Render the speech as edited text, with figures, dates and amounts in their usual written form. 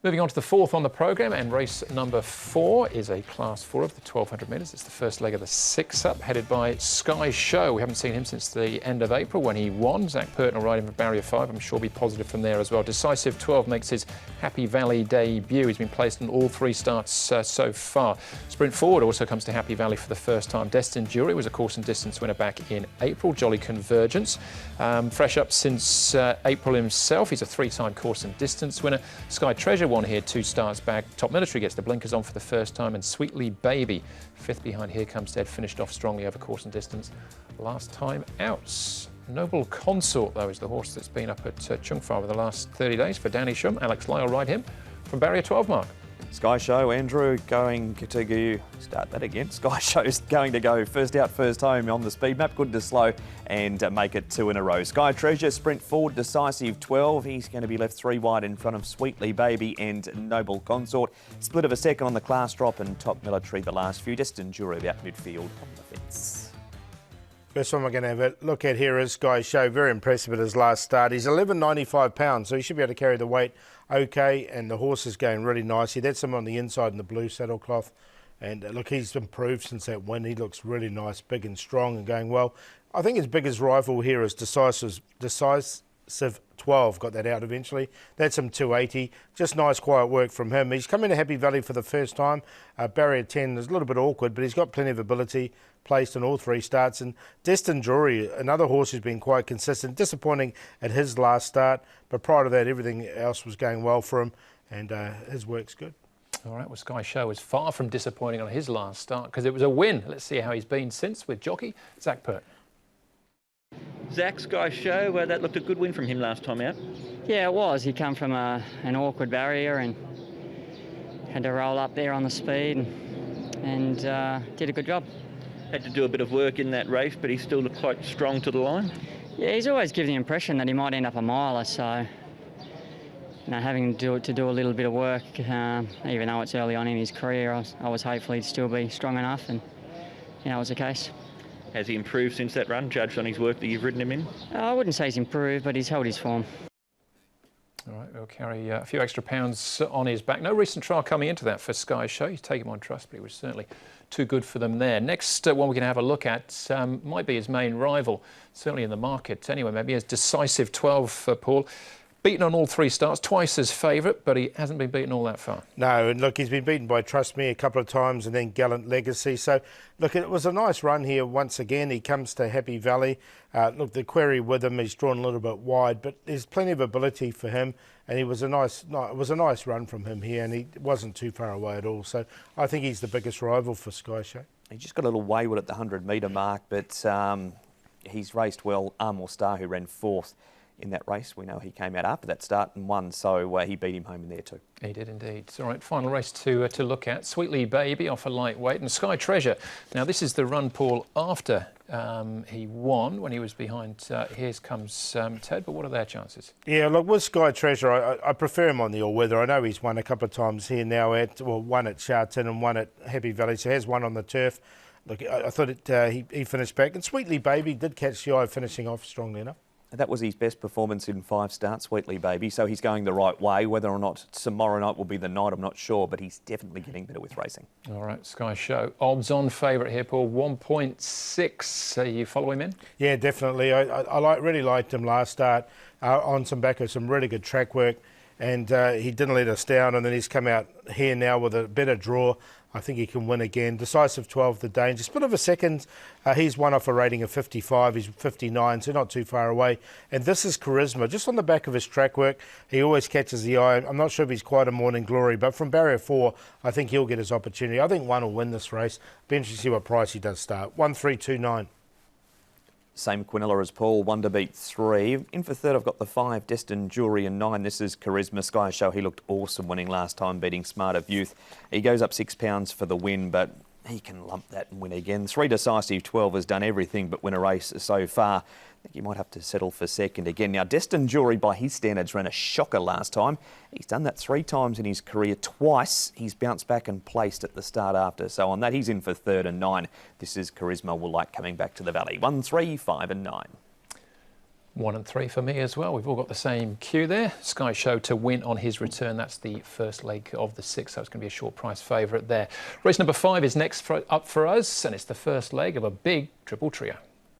Moving on to the fourth on the programme, and race number 4 is a Class 4 of the 1200 metres. It's the first leg of the 6-up, headed by Sky Show. We haven't seen him since the end of April when he won. Zach Purton will ride him for barrier 5. I'm sure he'll be positive from there as well. Decisive 12 makes his Happy Valley debut. He's been placed in all 3 starts so far. Sprint Forward also comes to Happy Valley for the first time. Destined Jury was a course and distance winner back in April. Jolly Convergence, fresh up since April himself. He's a 3-time course and distance winner. Sky Treasure won here 2 starts back. Top Military gets the blinkers on for the first time, and Sweetly Baby, 5th behind Here Comes Dead, finished off strongly over course and distance last time out. Noble Consort, though, is the horse that's been up at Chung Fa over the last 30 days for Danny Shum. Alex Lyle ride him from barrier 12 mark. Sky Show, Andrew, going to go, start that again. Sky Show's going to go first out, first home on the speed map, good to slow, and make it 2 in a row. Sky Treasure, Sprint Forward, Decisive 12. He's going to be left 3 wide in front of Sweetly Baby and Noble Consort. Split of a second on the class drop, and Top Military the last few. Destined Jury about midfield on the fence. First one we're going to have a look at here is Sky Show. Very impressive at his last start. He's 11.95 pounds, so he should be able to carry the weight okay, and the horse is going really nicely. That's him on the inside in the blue saddlecloth. And look, he's improved since that win. He looks really nice, big and strong and going well. I think his biggest rival here is Decisive 12, got that out eventually. That's him 280. Just nice quiet work from him. He's come into Happy Valley for the first time. Barrier 10 is a little bit awkward, but he's got plenty of ability, placed in all 3 starts. And Destined Jury, another horse who's been quite consistent, disappointing at his last start, but prior to that everything else was going well for him, and his work's good. All right, well, Sky Show was far from disappointing on his last start because it was a win. Let's see how he's been since with jockey Zach Purton. Zach, Sky Show, that looked a good win from him last time out. Yeah, it was. He come from an awkward barrier and had to roll up there on the speed and did a good job. Had to do a bit of work in that race, but he still looked quite strong to the line. Yeah, he's always given the impression that he might end up a miler, so having to do a little bit of work, even though it's early on in his career, I was hopeful he'd still be strong enough, and it was the case. Has he improved since that run, judged on his work that you've ridden him in? I wouldn't say he's improved, but he's held his form. All right, we'll carry a few extra pounds on his back. No recent trial coming into that for Sky Show. You take him on trust, but he was certainly too good for them there. Next one we're going to have a look at might be his main rival, certainly in the market. Anyway, maybe his Decisive 12 for Paul. Beaten on all 3 starts, twice his favourite, but he hasn't been beaten all that far. No, and look, he's been beaten by Trust Me a couple of times and then Gallant Legacy. So, look, it was a nice run here once again. He comes to Happy Valley. Look, the query with him, he's drawn a little bit wide, but there's plenty of ability for him, and it was a nice run from him here, and he wasn't too far away at all. So I think he's the biggest rival for Sky Show. He just got a little wayward at the 100-metre mark, but he's raced well. Armour Star, who ran 4th in that race, we know he came out after that start and won, so he beat him home in there too. He did indeed. All right, final race to look at. Sweetly Baby off a lightweight, and Sky Treasure. Now this is the run, Paul, after he won, when he was behind Here Comes Ted, but what are their chances? Yeah, look, with Sky Treasure, I prefer him on the all-weather. I know he's won a couple of times here now, one at Sharton and one at Happy Valley, so he has one on the turf. Look, I thought he finished back, and Sweetly Baby did catch the eye, finishing off strongly enough. That was his best performance in 5 starts, Sweetly Baby, so he's going the right way. Whether or not tomorrow night will be the night, I'm not sure, but he's definitely getting better with racing. All right, Sky Show. Odds-on favourite here, Paul, 1.6. You follow him in? Yeah, definitely. I really liked him last start on some back of some really good track work, and he didn't let us down, and then he's come out here now with a better draw. I think he can win again. Decisive 12, the danger. Split of a second. He's won off a rating of 55. He's 59, so not too far away. And this is Charisma. Just on the back of his track work, he always catches the eye. I'm not sure if he's quite a Morning Glory, but from barrier 4, I think he'll get his opportunity. I think 1 will win this race. Be interesting to see what price he does start. 1-3-2-9. Same Quinella as Paul, 1 to beat 3. In for third, I've got the 5, Destined Jury, and 9. This is Charisma. Sky Show, he looked awesome winning last time, beating Smart of Youth. He goes up £6 for the win, but he can lump that and win again. 3 Decisive 12 has done everything but win a race so far. I think he might have to settle for second again. Now, Destined Jury, by his standards, ran a shocker last time. He's done that 3 times in his career. Twice he's bounced back and placed at the start after. So on that, he's in for 3rd and 9. This is Charisma, will like coming back to the Valley. 1, 3, 5 and 9. 1 and 3 for me as well. We've all got the same cue there. Sky Show to win on his return. That's the first leg of the 6, so it's going to be a short price favourite there. Race number 5 is next up for us, and it's the first leg of a big triple trio.